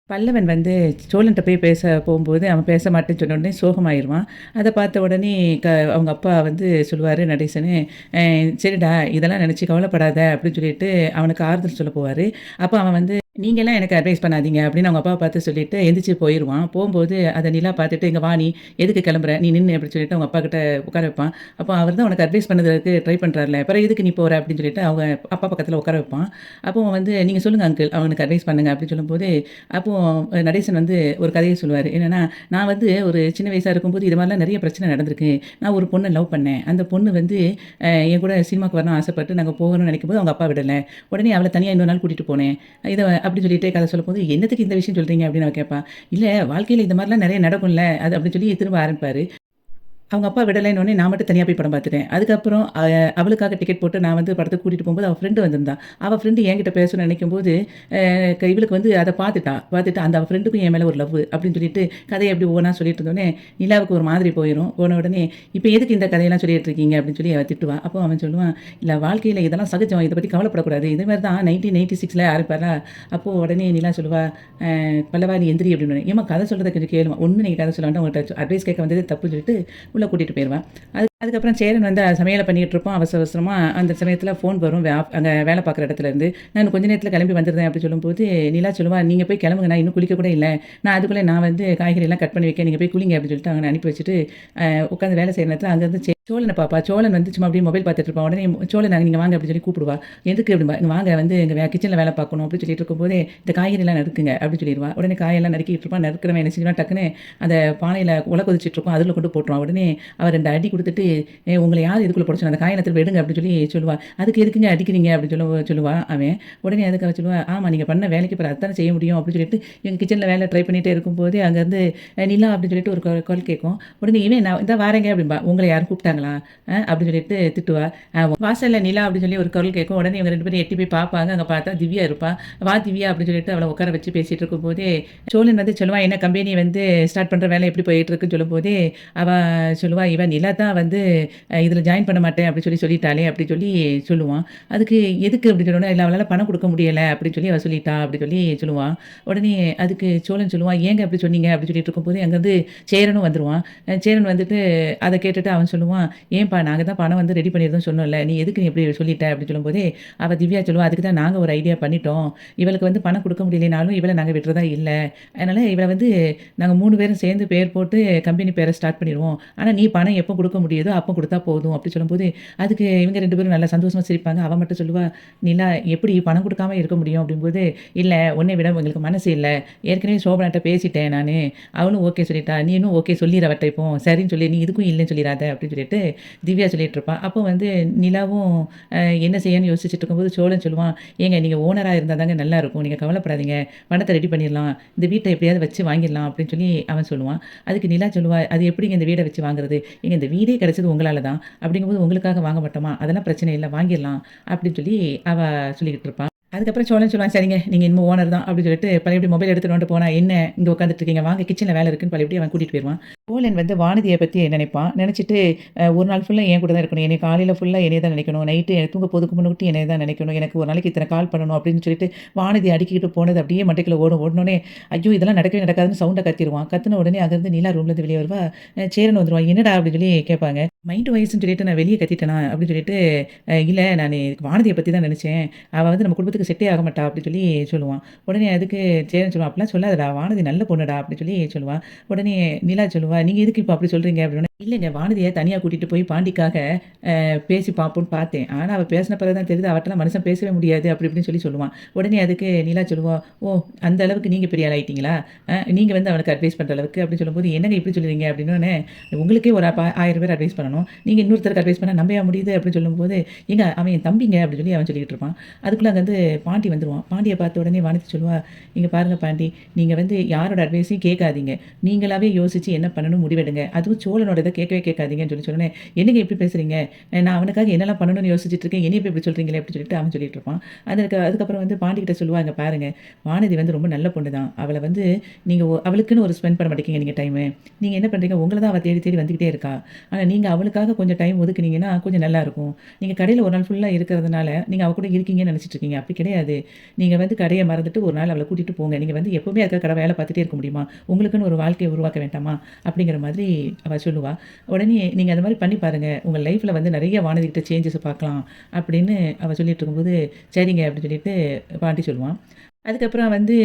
பல்லவன் வந்து சோழன்ட்ட போய் பேச போம்போது, அவன் பேச மாட்டேன்னு சொன்ன உடனே சோகமாயிருவான். அத பார்த்த உடனே அவங்க அப்பா வந்து சொல்லுவாரு நடேசனு, "சரிடா இதெல்லாம் நினச்சு கவலைப்படாத" அப்படின்னு சொல்லிட்டு அவனுக்கு ஆறுதல் சொல்ல போவாரு. அப்ப அவன் வந்து "நீங்கலாம் எனக்கு அட்வைஸ் பண்ணாதீங்க" அப்படின்னு அவங்க அப்பாவ பார்த்து சொல்லிட்டு எந்திரிச்சு போயிருவான். போம்போது அத நிலா பார்த்துட்டு, "இங்க வா நீ, எதுக்கு கிளம்புற? நீ நின்னு" அப்படின்னு சொல்லிட்டு அவங்க அப்பாகிட்ட உட்கார வைப்பான். அப்போ அவர் தான் உனக்கு அட்வைஸ் பண்ணதுக்கு ட்ரை பண்றார்ல, "பிறகு எதுக்கு நீ போற?" அப்படின்னு சொல்லிட்டு அவங்க அப்பா பக்கத்துல உட்கார வைப்பான். அப்போ அவன் வந்து, "நீங்க சொல்லுங்க அங்கிள், அவனுக்கு அட்வைஸ் பண்ணுங்க" அப்படின்னு சொல்லும்போது, அப்போ நடேசன் வந்து ஒரு கதைய சொல்லுவாரு. என்னன்னா, "நான் வந்து ஒரு சின்ன வயசா இருக்கும்போது இது மாரிலாம் நெறைய பிரச்சனை நடந்திருக்கு. நான் ஒரு பொண்ண லவ் பண்ணேன். அந்த பொண்ணு வந்து என் கூட சினிமாக்கு வரணும்னு ஆசைப்பட்டு நாங்க போகணும்னு நெனைக்கும்போது அவங்க அப்பா விடல. உடனே அவள தனியா இன்னொரு நாள் கூட்டிட்டு போனேன்." இத அப்படி சொல்லிட்டு கதை சொல்லும்போது, "என்னத்துக்கு இந்த விஷயம் சொல்றீங்க?" அப்படின்னு அவ கேட்பா. "இல்ல வாழ்க்கையில இந்த மாரிலாம் நெறைய நடக்கும்ல." அது அப்படின்னு சொல்லி திரும்ப ஆரம்பிப்பாரு. அவங்க அப்பா விடலைன்னோனே நான் மட்டும் தனியா போய் படம் பார்த்துட்டேன். அதுக்கப்புறம் அவளுக்காக டிக்கெட் போட்டு நான் வந்து படத்துக்கு கூட்டிட்டு போம்போது, அவ ஃப்ரெண்ட் வந்திருந்தா. அவ ஃப்ரெண்ட் என்கிட்ட பேசணும்னு நெனைக்கும்போது, இவளுக்கு வந்து அத பார்த்துட்டா. பார்த்துட்டு அந்த அவ ஃப்ரெண்டுக்கும் என் மேல ஒரு லவ் அப்படின்னு சொல்லிட்டு கதைய அப்படி ஒவ்வொன்னா சொல்லிட்டு இருந்தோனே, நிலாவுக்கு ஒரு மாதிரி போயிரும். போன உடனே, "இப்ப எதுக்கு இந்த கதையெல்லாம் சொல்லிட்டு இருக்கீங்க?" அப்படின்னு சொல்லி அவ திட்டுவா. அப்போ அவன் சொல்லுவான், "இல்ல வாழ்க்கையில இதெல்லாம் சகஜம். இத பத்தி கவலைப்படக்கூடாது. இதே மாரி தான் 1986ல ஆரம்பிப்பாரா." அப்போ உடனே நிலா சொல்லுவா, "பல்லவா நீ எந்திரி" அப்படின்னு. "ஏம்மா கதை சொல்றத கொஞ்சம் கேளும்மா." "ஒண்ணும் நீங்க கதை சொல்ல வேண்டாம். உங்கள்ட்ட அட்வைஸ் கேட்க வந்ததே தப்புன்னு" சொல்லிட்டு உள்ள கூட்டிட்டு போயிருவேன். அதுக்கப்புறம் சேரன் வந்து சமையல பண்ணிட்டு இருப்பான். அவசர அவசரமா அந்த சமயத்தில ஃபோன் வரும். அங்க வேலை பார்க்குற இடத்துலேருந்து. "நான் கொஞ்ச நேரத்தில கிளம்பி வந்துடுறேன்" அப்படி சொல்லும்போது, நிலா சொல்லுவா, "நீங்க போய் கிளம்புங்க. நான் இன்னும் குளிக்க கூட இல்ல. நான் அதுக்குள்ள நான் வந்து காய்கறிலாம் கட் பண்ணி வைக்க. நீங்க போய் குளிங்க" அப்படின்னு சொல்லிட்டு அவன அனுப்பி வச்சுட்டு, உட்காந்து வேலை செய்ற நேரத்தில அங்கேருந்து சோழன பாப்பா. சோழன் வந்து சும்மா அப்படியே மொபைல் பார்த்துட்டு இருப்பான். உடனே "சோழன் நீங்க வாங்க" அப்படின்னு சொல்லி கூப்பிடுவா. "எதுக்கு?" அப்படிம்பா. "இங்க வாங்க வந்து எங்க கிச்சன்ல வேலை பார்க்கணும்" அப்படின்னு சொல்லிட்டு இருக்கும்போதே, "இந்த காய்கறிலாம் நறுக்குங்க" அப்படின்னு சொல்லிருவா. உடனே காயெல்லாம் நறுக்கிட்டு இருப்பான். நறுக்கிறவன் என்ன செஞ்சுருவான், டக்குனு அந்த பானையில உல கொதிச்சிட்டு இருக்கும். அதில கொண்டு போட்டுருவான். உடனே அவ 2 அடி குடுத்துட்டு, உங்கள யார் இதுக்குள்ள போட சொன்னா? அந்த காய திரும்ப எடுங்க" அப்படின்னு சொல்லி சொல்லுவா. "அதுக்கு எதுக்குங்க அடிக்கிறீங்க?" அப்படின்னு சொல்லுவா அவன். உடனே அதுக்கு அவ சொல்லுவா, "ஆமா நீங்க பண்ண வேலைக்கு அப்புறம் அதானே செய்ய முடியும்" அப்படின்னு சொல்லிட்டு எங்க கிச்சன்ல வேலை ட்ரை பண்ணிட்டே இருக்கும்போது, அங்கருந்து நிலா அப்படின்னு சொல்லிட்டு ஒரு குரல் கேட்கும். உடனே இவன் நான் இந்தா வாரேங்க அப்படிம்பா. "உங்கள யாரும் கூப்பிட்டாங்களா?" அப்படின்னு சொல்லிட்டு திட்டுவா. வாசல்ல நிலா அப்படின்னு சொல்லி ஒரு குரல் கேட்கும். உடனே இவங்க 2 பேரும் எட்டி போய் பார்ப்பாங்க. அங்க பார்த்தா திவ்யா இருப்பா. "வா திவ்யா" அப்படின்னு சொல்லிட்டு அவள உட்கார வச்சு பேசிட்டு இருக்கும்போதே, சோழன் வந்து சொல்லுவான், "என்ன கம்பெனி வந்து ஸ்டார்ட் பண்ற வேலை எப்படி போயிட்டு இருக்குன்னு" சொல்லும்போதே, அவ சொல்லுவா, "இவ நிலா தான் வந்து இதில ஜாயின் பண்ண மாட்டேன் அப்படி சொல்லிட்டாளே" அப்படி சொல்லி சொல்லுவான். அதுக்கு எதுக்கு அப்படி சொன்னோனே, "இல்ல அவளால பணம் குடுக்க முடியல" அப்படின்னு சொல்லி அவ சொல்லிட்டா அப்படி சொல்லி சொல்லுவான். உடனே அதுக்கு சோழன் சொல்லுவான், "ஏங்க அப்படி சொன்னீங்க?" அப்படி சொல்லிட்டு இருக்கும்போது அங்கருந்து சேரனும் வந்துருவான். சேரன் வந்துட்டு அத கேட்டுட்டு அவன் சொல்லுவான், "ஏன்பா நாங்க தான் பணம் வந்து ரெடி பண்ணியிருந்தோம்னு சொன்னோம்ல. நீ எதுக்கு நீ இப்படி சொல்லிட்ட?" அப்படின்னு சொல்லும்போதே, அவ திவ்யா சொல்லுவா, "அதுக்கு தான் நாங்க ஒரு ஐடியா பண்ணிட்டோம். இவளுக்கு வந்து பணம் குடுக்க முடியலைனாலும் இவள நாங்க விடுறதா இல்ல. அதனால இவள வந்து நாங்க 3 பேரும் சேர்ந்து பேர் போட்டு கம்பெனி பேர ஸ்டார்ட் பண்ணிருவோம். ஆனா நீ பணம் எப்போ குடுக்க முடியுதோ அப்போ குடுத்தா போதும்" அப்படி சொல்லும்போது, அதுக்கு இவங்க 2 பேரும் நல்லா சந்தோஷமா சிரிப்பாங்க. அவ மட்டும் சொல்லுவா, "நிலா எப்படி பணம் குடுக்காம இருக்க முடியும்?" அப்படிங்கும்போது, "இல்ல உன்னை விட எங்களுக்கு மனசு இல்ல. ஏற்கனவே சோபனாட்ட பேசிட்டேன் நானு. அவளும் ஓகே சொல்லிட்டா. நீனும் ஓகே சொல்லிரு அவட்ட இப்போ. சரின்னு சொல்லி நீ இதுக்கும் இல்லன்னு சொல்லிறாத" அப்படின்னு சொல்லிட்டு திவ்யா சொல்லிட்டு இருப்பா. அப்போ வந்து நிலாவும் என்ன செய்யன்னு யோசிச்சுட்டு இருக்கும்போது சோழன் சொல்லுவான், "ஏங்க நீங்க ஓனரா இருந்தா தாங்க நல்லாருக்கும். நீங்க கவலைப்படாதீங்க. பணத்த ரெடி பண்ணிரலாம். இந்த வீட்ட எப்படியாவது வச்சு வாங்கிரலாம்" அப்படின்னு சொல்லி அவன் சொல்லுவான். அதுக்கு நிலா சொல்லுவா, "அது எப்படிங்க இந்த வீட வச்சு வாங்குறது? ஏங்க இந்த வீடே கிடைச்சது உங்களால தான். அப்படிங்கும்போது உங்களுக்காக வாங்க மாட்டோமா? அதெல்லாம் பிரச்சனை இல்ல வாங்கிரலாம்" அப்படின்னு சொல்லி அவ சொல்லிக்கிட்டு இருப்பா. அதுக்கப்புறம் சோழன் சொல்லுவான், "சரிங்க நீங்க இனிமே ஓனர் தான்" அப்படின்னு சொல்லிட்டு பழையபடி மொபைல் எடுத்துட்டு வந்துட்டு போனா, "என்ன இங்க உட்காந்துட்டு இருக்கீங்க? வாங்க கிச்சன்ல வேலை இருக்குன்னு" பழையபடி அவன் கூட்டிட்டு போயிருவான். சோழன் வந்து வானதிய பத்தி நினைப்பான். நினைச்சுட்டு ஒரு நாள் ஃபுல்லா என் கூட தான் இருக்கணும். என்னைய காலையில ஃபுல்லா என்னைய தான் நினைக்கணும். நைட்டு தூங்க போறதுக்கு முன்னாடி என்னைய தான் நினைக்கணும். எனக்கு ஒரு நாளைக்கு இத்தன கால் பண்ணணும் அப்படின்னு சொல்லிட்டு வானதி அடுக்கிக்கிட்டு போனது அப்படியே மண்டைக்குள்ள ஓடும். ஓடுனோனே, ஐயோ! இதெல்லாம் நடக்கவே நடக்காதுன்னு சவுண்ட கத்திருவான். கத்துன உடனே அங்கருந்து நீலா ரூம்லேருந்து வெளிய வருவா. சேரன் வந்துருவான். "என்னடா?" அப்படின்னு சொல்லி கேட்பாங்க. மைண்ட் வாய்ஸ்ன்னு சொல்லிட்டு நான் வெளிய கத்திட்டேனா? அப்படின்னு சொல்லிட்டு, இல்ல நானு வானதிய பத்தி தான் நினைச்சேன். அவ வந்து நம்ம குடும்பத்துக்கு செட்டே ஆக மாட்டா" அப்படின்னு சொல்லி சொல்லுவான். உடனே அதுக்கு சேரன் சொல்லுவான், "அப்படிலாம் சொல்லாதடா! வானதி நல்ல பொண்ணுடா" அப்படின்னு சொல்லி சொல்லுவான். உடனே நிலா சொல்லுவா, "நீங்க எதுக்கு இப்ப அப்படி சொல்றீங்க?" அப்படின்னோனே, "இல்லங்க வானதிய தனியா கூட்டிட்டு போய் பாண்டிக்காக பேசி பார்ப்போம்ன்னு பார்த்தேன். ஆனா அவ பேசின பிறகு தான் தெரியுது அவட்டலாம் மனுஷன் பேசவே முடியாது" அப்படி இப்படின்னு சொல்லி சொல்லுவான். உடனே அதுக்கு நிலா சொல்லுவா, "ஓ! அந்த அளவுக்கு நீங்க பெரிய ஆள் ஆயிட்டீங்களா? நீங்க வந்து அவனுக்கு அட்வைஸ் பண்ற அளவுக்கு" அப்படின்னு சொல்லும்போது, "என்னங்க இப்படி சொல்றீங்க?" அப்படின்னோனே, "உங்களுக்கே ஒரு 1000 பேர் அட்வைஸ் பண்ணணும். நீங்க இன்னொருத்தருக்கு அட்வைஸ் பண்ணா நம்பயா முடியுது?" அப்படின்னு சொல்லும்போது, "ஏங்க அவன் என் தம்பிங்க" அப்படின்னு சொல்லி அவன் சொல்லிட்டு இருப்பான். அதுக்குள்ள அங்க வந்து பாண்டி வந்துருவான். பாண்டிய பார்த்த உடனே வானதி சொல்லுவா, "இங்க பாருங்க பாண்டி, நீங்க வந்து யாரோட அட்வைஸையும் கேட்காதீங்க. நீங்களாவே யோசிச்சு என்ன பண்ணணும்னு முடிவெடுங்க. அதுவும் சோழனோட சொல்றத கேட்கவே கேட்காதீங்கன்னு சொன்னோனே, "என்னங்க இப்படி பேசுறீங்க? நான் அவனுக்காக என்னலாம் பண்ணணும்னு யோசிச்சுட்டு இருக்கேன். என்னைய போய் இப்படி சொல்றீங்களே!" அப்படின்னு சொல்லிட்டு அவன் சொல்லிட்டு இருப்பான். அதுக்கப்புறம் வந்து பாண்டிகிட்ட சொல்லுவா, "இங்க பாருங்க, வானதி வந்து ரொம்ப நல்ல பொண்ணு தான். அவள வந்து நீங்க அவளுக்குன்னு ஒரு ஸ்பெண்ட் பண்ண மாட்டேங்கிறீங்க நீங்க டைமு. நீங்க என்ன பண்றீங்க, உங்கள தான் அவ தேடி தேடி வந்துகிட்டே இருக்கா. ஆனா நீங்க அவளுக்காக கொஞ்சம் டைம் ஒதுக்குனீங்கன்னா கொஞ்சம் நல்லாயிருக்கும். நீங்க கடையில ஒரு நாள் ஃபுல்லா இருக்கிறதுனால, நீங்க அவ கூட இருக்கீங்கன்னு நெனச்சுட்டு இருக்கீங்க. அப்படி கிடையாது. நீங்க வந்து கடைய மறந்துட்டு ஒரு நாள் அவள கூட்டிட்டு போங்க. நீங்க வந்து எப்பவுமே அதுக்காக கடை வேல பார்த்துட்டே இருக்க முடியுமா? உங்களுக்குன்னு ஒரு வாழ்க்கைய உருவாக்க வேண்டாமா?" அப்படிங்கிற மாதிரி அவ சொல்லுவா. உடனே நீங்க அந்த மாரி பண்ணி பாருங்க. உங்க லைஃப்ல வந்து நெறைய வானதி கிட்ட சேஞ்சஸ பார்க்கலாம் அப்படின்னு அவ சொல்லிட்டு இருக்கும்போது, சரிங்க அப்படின்னு சொல்லிட்டு பாட்டி சொல்லுவான். அதுக்கப்புறம் வந்து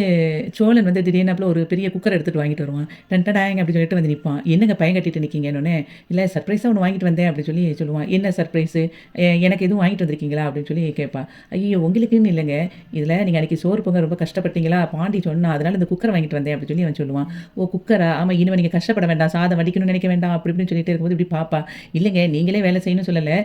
சோழன் வந்து திடீர்னாப்புல ஒரு பெரிய குக்கர் எடுத்துட்டு வாங்கிட்டு வருவான். டன் டடாய்ங் அப்படின்னு சொல்லிட்டு வந்து நிப்பான். "என்னங்க பயம் கட்டிட்டு நிக்கீங்கன்னோனே, "இல்ல சர்ப்ரைஸா ஒண்ணு வாங்கிட்டு வந்தேன்" அப்படின்னு சொல்லி சொல்லுவான். "என்ன சர்ப்ரைஸு? எனக்கு எதுவும் வாங்கிட்டு வந்திருக்கீங்களா?" அப்படின்னு சொல்லி கேட்பா. "ஐயய்யோ! உங்களுக்குன்னு இல்லங்க. இதில நீங்க அன்னைக்கு சோறு பொங்க ரொம்ப கஷ்டப்பட்டீங்களா? பாண்டி சொன்னா. அதனால இந்த குக்கர வாங்கிட்டு வந்தேன்" அப்படின்னு சொல்லி அவன் சொல்லுவான். "ஓ! குக்கரா? ஆமா இனிமே நீங்க கஷ்டப்பட வேண்டாம். சாதம் வடிக்கணும்னு நெனைக்க வேண்டாம்" அப்படி இப்படின்னு சொல்லிட்டே இருக்கும்போது இப்படி பாப்பா. "இல்லங்க நீங்களே வேலை செய்யணும்னு சொல்லல.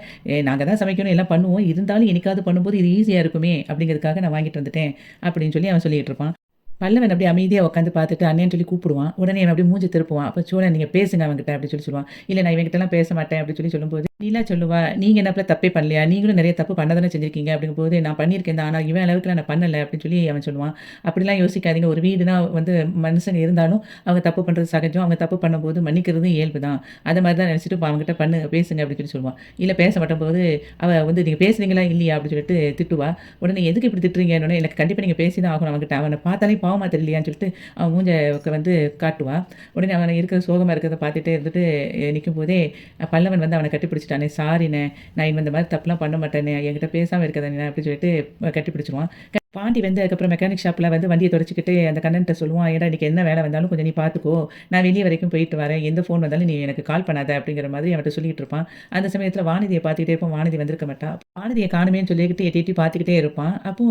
நாங்க தான் சமைக்கணும் எல்லாம் பண்ணுவோம். இருந்தாலும் என்னைக்காவது பண்ணும்போது இது ஈஸியா இருக்குமே அப்படிங்கிறதுக்காக நான் வாங்கிட்டு வந்துட்டேன்" அப்படின்னு சொல்லி அவன் சொல்லிட்டு இருப்பான். பல்லவன் அப்படியே அமைதியா உட்காந்து பார்த்துட்டு அண்ணேன்னு சொல்லி கூப்பிடுவான். உடனே இவன் அப்படியே மூஞ்ச திருப்புவான். அப்ப சோழன் நீங்க பேசுங்க அவன்கிட்ட அப்படின்னு சொல்லி சொல்லுவான். இல்ல நான் இவன்கிட்டலாம் பேச மாட்டேன் அப்படின்னு சொல்லி சொல்லும்போது, நீலாம் சொல்லுவா, நீங்க என்னாப்புல தப்பே பண்ணலையா? நீங்களும் நெறைய தப்பு பண்ண தானே செஞ்சிருக்கீங்க அப்படிங்கும்போது, நான் பண்ணியிருக்கேன் தான். ஆனா இவன் அளவுக்குலாம் நான் பண்ணல அப்படின்னு சொல்லி அவன் சொல்லுவான். அப்படிலாம் யோசிக்காதீங்க. ஒரு வீடுனா வந்து மனுஷங்க இருந்தாலும் அவங்க தப்பு பண்றது சகஜம். அவங்க தப்பு பண்ணும்போது மன்னிக்கிறது இயல்பு தான். அத மாரி தான் நெனச்சுட்டு அவன்கிட்ட பேசுங்க அப்படின்னு சொல்லி சொல்லுவான். இல்ல பேச மாட்டம்போது, அவ வந்து நீங்க பேசுறீங்களா இல்லையா அப்படின்னு சொல்லிட்டு திட்டுவா. உடனே எதுக்கு இப்படி திட்டுறீங்கன்னோனே, எனக்கு கண்டிப்பா நீங்க பேசி தான் ஆகணும் அவன்கிட்ட. அவன பார்த்தாலே பாவமா தெரியலையான்னு சொல்லிட்டு அவன் மூஞ்ச வந்து காட்டுவா. உடனே அவன இருக்கிற சோகமா இருக்கிறத பார்த்துட்டே இருந்துட்டு நிக்கும்போதே, பல்லவன் வந்து அவன கட்டிப்பிடிச்சுட்டானே, "சாரிண்ணே, நான் இனிமே இந்த மாரி தப்புலாம் பண்ண மாட்டேனே, என்கிட்ட பேசாம இருக்காதண்ணே" அப்படின்னு சொல்லிட்டு கட்டிப்பிடிச்சுருவான். பாண்டி வந்து அதுக்கப்புறம் மெக்கானிக் ஷாப்ல வந்து வண்டிய தொடச்சுக்கிட்டு அந்த கண்ணன்ட்ட சொல்லுவான், "ஏன்டா இன்னைக்கு என்ன வேலை வந்தாலும் கொஞ்சம் நீ பார்த்துக்கோ. நான் வெளிய வரைக்கும் போயிட்டு வரேன். எந்த ஃபோன் வந்தாலும் நீ எனக்கு கால் பண்ணாத" அப்படிங்கிற மாதிரி அவன்ட்ட சொல்லிட்டு இருப்பான். அந்த சமயத்தில வானதிய பார்த்துக்கிட்டே இருப்பான். வானதி வந்திருக்க மாட்டா. வானதிய காணுமேன்னு சொல்லிக்கிட்டு எட்டி எட்டி பார்த்துக்கிட்டே இருப்பான். அப்போ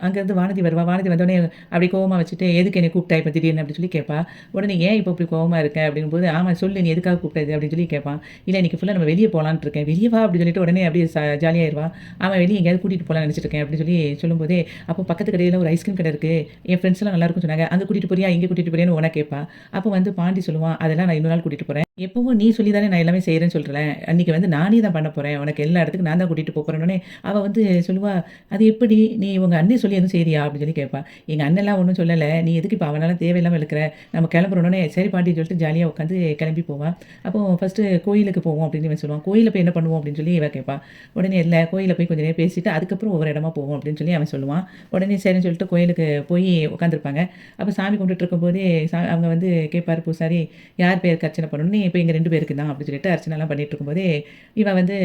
அங்கருந்து வானதி வருவா. வானதி வந்தோனே அப்படி கோவமா வச்சுட்டு, "எதுக்கு என்னைய கூப்பிட்டா இப்ப திடீர்னு?" அப்படி சொல்லி கேட்பா. உடனே "ஏன் இப்ப இப்படி கோவமா இருக்க?" அப்படிங்கும்போது, "ஆமா சொல்லு நீ எதுக்காக கூப்பிட்டது?" அப்படின்னு சொல்லி கேட்பான். "இல்ல இன்னைக்கு ஃபுல்லா நம்ம வெளிய போலான்ட்டு இருக்கேன்." "வெளிய வா" அப்படின்னு சொல்லிட்டு உடனே அப்படியே ஜாலியாயிருவா. "ஆமா வெளிய எங்கேயாவது கூட்டிட்டு போலான்னு நெனச்சுட்டு இருக்கேன்" அப்படின்னு சொல்லி சொல்லும்போதே, அப்போ பக்கத்து கடையில ஒரு ஐஸ்கிரீம் கடை இருக்கு. என் ஃப்ரெண்ட்ஸ்லாம் நல்லாருக்குன்னு சொன்னாங்க. அங்க கூட்டிட்டு போறியா? இங்க கூட்டிட்டு போறியான்னு உன்ன கேட்பா. அப்போ வந்து பாண்டி சொல்லுவான், "அதெல்லாம் நான் இன்னொரு நாள் கூட்டிட்டு போறேன். எப்பவும் நீ சொல்லி தானே நான் எல்லாமே செய்றேன்னு சொல்றேன்ல. அன்னைக்கு வந்து நானே தான் பண்ண போறேன். உனக்கு எல்லா இடத்துக்கும் நான் தான் கூட்டிட்டு போறேன்னோனே" அவ வந்து சொல்லுவா, "அது எப்படி? நீ உங்க அண்ணி சொல்லி எதுவும் செய்றியா?" அப்படின்னு சொல்லி கேட்பா. "எங்க அண்ணன்லாம் ஒண்ணும் சொல்லல. நீ எதுக்கு இப்ப அவனால தேவையில்லாம இழுக்குற? நம்ம கிளம்புறோன்னே" சரி பாட்டின்னு சொல்லிட்டு ஜாலியா உட்காந்து கிளம்பி போவா. அப்போ ஃபர்ஸ்ட்டு கோயிலுக்கு போவோம் அப்படின்னு இவன் சொல்லுவான். "கோயில்ல போய் என்ன பண்ணுவோம்?" அப்படின்னு சொல்லி இவ கேட்பா. உடனே "இல்ல கோயில்ல போய் கொஞ்ச நேரம் பேசிட்டு அதுக்கப்புறம் ஒவ்வொரு இடமா போவோம்" அப்படின்னு சொல்லி அவன் சொல்லுவான். உடனே சரின்னு சொல்லிட்டு கோயிலுக்கு போய் உட்காந்துருப்பாங்க. அப்ப சாமி கும்பிட்டுட்டு இருக்கும்போதே அவங்க வந்து கேட்பாரு பூசாரி, "யார் பேருக்கு அர்ச்சனை பண்ணணும்னு?" "இப்ப எங்க 2 பேருக்கு தான்" அப்படின்னு சொல்லிட்டு அர்ச்சனைலாம் பண்ணிட்டு இருக்கும்போதே, இவன் வந்து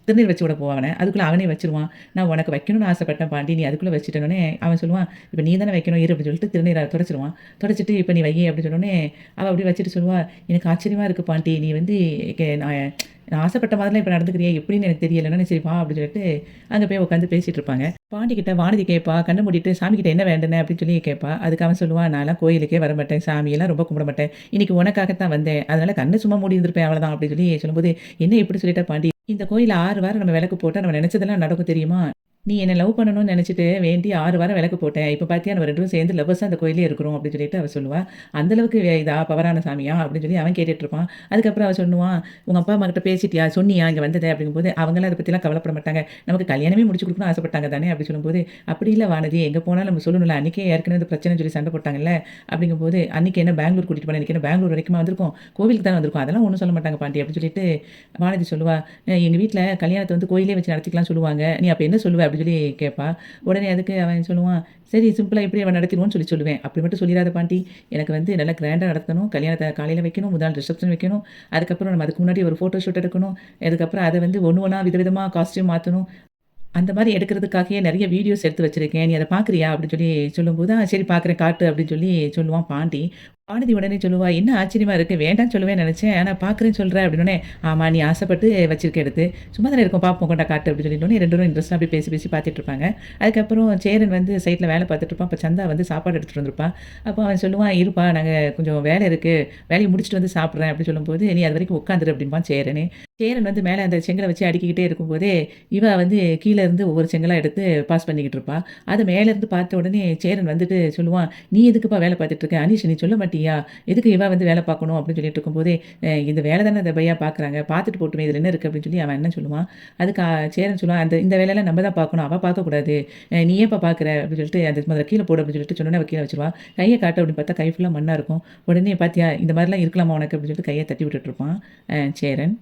திருநீர் வச்சு விட போவான் அவன. அதுக்குள்ள அவனே வச்சுருவான். "நான் உனக்கு வைக்கணும்னு ஆசைப்பட்டேன் பாண்டி. நீ அதுக்குள்ள வச்சுட்டனோனே" அவன் சொல்லுவான், "இப்ப நீ தானே வைக்கணும் இரு" அப்படின்னு சொல்லிட்டு திருநீர துடைச்சிருவான். துடைச்சிட்டு "இப்ப நீ வையி" அப்படின்னு சொன்னோனே, அவ அப்படியே வச்சுட்டு சொல்லுவா, "எனக்கு ஆச்சரியமா இருக்கு பாட்டி. நீ வந்து நான் நான் ஆசைப்பட்ட மாதிரிலாம் இப்ப நடந்துக்கிறியே எப்படின்னு எனக்கு தெரியலன்னோனே, சரி வா அப்படின்னு சொல்லிட்டு அங்க போய் உட்காந்து பேசிட்டு இருப்பாங்க. பாண்டி கிட்ட வானதி கேட்பா, கண்ண மூடிட்டு சாமி கிட்ட என்ன வேண்டுன அப்படின்னு சொல்லி கேட்பா. அதுக்கு அவன் சொல்லுவான், "நான்லாம் கோயிலுக்கே வரமாட்டேன். சாமியெல்லாம் ரொம்ப கும்பிட மாட்டேன். இன்னைக்கு உனக்காகத்தான் வந்தேன். அதனால கண்ண சும்மா மூடி இருந்திருப்பேன் அவ்வளோதான்" அப்படின்னு சொல்லி சொல்லும்போது, "என்ன இப்படி சொல்லிட்ட பாண்டி? இந்த கோயில்ல 6 வாரம் நம்ம விளக்கு போட்டா நம்ம நெனச்சதெல்லாம் நடக்கும் தெரியுமா? நீ என்ன லவ் பண்ணணும்னு நெனச்சுட்டு வேண்டி 6 வாரம் விளக்கு போட்டேன். இப்ப பார்த்தியா நம்ம 2 பேரும் சேர்ந்து லவ்வர்ஸா அந்த கோயில்லயே இருக்கிறோம்" அப்படின்னு சொல்லிட்டு அவ சொல்லுவா. "அந்த அளவுக்கு இதா பவரான சாமியா?" அப்படின்னு சொல்லி அவன் கேட்டுட்டு இருப்பான். அதுக்கப்புறம் அவ சொல்லுவான், "உங்க அப்பா, அம்மா கிட்ட பேசிட்டியா? சொன்னியா இங்க வந்தத?" அப்படிங்கும்போது, அவங்கலாம் அத பத்திலாம் கவலைப்பட மாட்டாங்க. நமக்கு கல்யாணமே முடிச்சு குடுக்கணும்னு ஆசைப்பட்டாங்க தானே அப்படி சொல்லும்போது, "அப்படி இல்ல வானதி, எங்க போனாலும் நம்ம சொல்லணும்ல. அன்னைக்கே ஏற்கனவே இந்த பிரச்சனைன்னு சொல்லி சண்டை போட்டாங்கல்ல." அப்படிங்கும்போது, "அன்னைக்கு என்ன பெங்களூர் கூட்டிட்டு போனேன். இன்னைக்கு என்ன பெங்களூர் வரைக்குமா வந்திருக்கோம்? கோவிலுக்கு தானே வந்திருக்கோம். அதெல்லாம் ஒண்ணும் சொல்ல மாட்டாங்க பாட்டி" அப்படின்னு சொல்லிட்டு வானதி சொல்லுவா. எங்க வீட்ல கல்யாணத்த வந்து கோயில்லயே வச்சு நடத்திக்கலாம்னு சொல்லுவாங்க. நீ அப்ப என்ன சொல்லுவ?" அப்படின்னு சொல்லி கேட்பா. உடனே அதுக்கு அவன் சொல்லுவான், "சரி சிம்பிளா இப்படியே அவன் நடத்திருவோம்னு சொல்லி சொல்லுவேன்." "அப்படி மட்டும் சொல்லிறாத பாட்டி. எனக்கு வந்து நல்லா கிராண்டா நடத்தணும். கல்யாணத்த காலையில வைக்கணும். முதல் நாள் ரிசப்ஷன் வைக்கணும். அதுக்கப்புறம் நம்ம அதுக்கு முன்னாடி ஒரு ஃபோட்டோ ஷூட் எடுக்கணும். அதுக்கப்புறம் அத வந்து ஒண்ணு ஒண்ணா விதவிதமா காஸ்டியூம் மாத்தணும். அந்த மாரி எடுக்கிறதுக்காகயே நெறைய வீடியோஸ் எடுத்து வச்சிருக்கேன். நீ அத பார்க்குறியா?" அப்படின்னு சொல்லி சொல்லும்போது, சரி பார்க்குறேன் காட்டு" அப்படின்னு சொல்லி சொல்லுவான் பாண்டி. வானதி உடனே சொல்லுவா, "என்ன ஆச்சரியமா இருக்கு. வேண்டான்னு சொல்லுவேன்னு நெனச்சேன். ஆனா பார்க்குறேன்னு சொல்ற" அப்படின்னோனே, "ஆமா நீ ஆசைப்பட்டு வச்சிருக்க எடுத்து. சும்மா தானே இருக்கோம் பார்ப்போம் கொண்டா காட்டு" அப்படின்னு சொல்லிட்டோனே 2 பேரும் இன்ட்ரெஸ்ட்டா அப்படியே பேசி பேசி பார்த்துட்டு இருப்பாங்க. அதுக்கப்புறம் சேரன் வந்து சைட்ல வேலை பார்த்துட்டு இருப்பான். அப்ப சந்தா வந்து சாப்பாடு எடுத்துட்டு வந்திருப்பா. அப்போ அவன் சொல்லுவான், "இருப்பா நாங்க கொஞ்சம் வேலை இருக்கு. வேலைய முடிச்சுட்டு வந்து சாப்பிடுறேன்" அப்படின்னு சொல்லும்போது, "நீ அது வரைக்கும் உட்காந்துரு" அப்படிம்பான் சேரனு. சேரன் வந்து மேல அந்த செங்கல வச்சு அடுக்கிக்கிட்டே இருக்கும்போதே, இவ வந்து கீழ இருந்து ஒவ்வொரு செங்கலா எடுத்து பாஸ் பண்ணிக்கிட்டு இருப்பா. அத மேலருந்து பார்த்த உடனே சேரன் வந்துட்டு சொல்லுவான், "நீ எதுக்குப்பா வேல பார்த்துட்டு இருக்க? அனீஷ் நீ சொல்ல மாட்டியா? எதுக்கு இவ வந்து வேல பார்க்கணும்?" அப்படின்னு சொல்லிட்டு இருக்கும்போதே, இந்த வேல தானே இந்த பையா பார்க்குறாங்க. பார்த்துட்டு போட்டுமே இதில என்ன இருக்கு?" அப்படின்னு சொல்லி அவன் அண்ணன் சொல்லுவான். அதுக்கு சேரன் சொல்லுவான், இந்த வேலையெல்லாம் நம்ம தான் பார்க்கணும். அவ பார்க்கக்கூடாது. நீ ஏன்ப்பா பார்க்குற?" அப்படின்னு சொல்லிட்டு, "அந்த முதல்ல கீழ போடு" அப்படின்னு சொல்லிட்டு சொன்னோனே அவ கீழ வச்சுருவா. கைய காட்டு அப்படின்னு பார்த்தா கை ஃபுல்லா மண்ணா இருக்கும். உடனே "பார்த்தியா இந்த மாரிலாம் இருக்கலாமா உனக்கு?" அப்படின்னு சொல்லிட்டு கைய தட்டி விட்டுட்டு இருப்பான் சேரன்.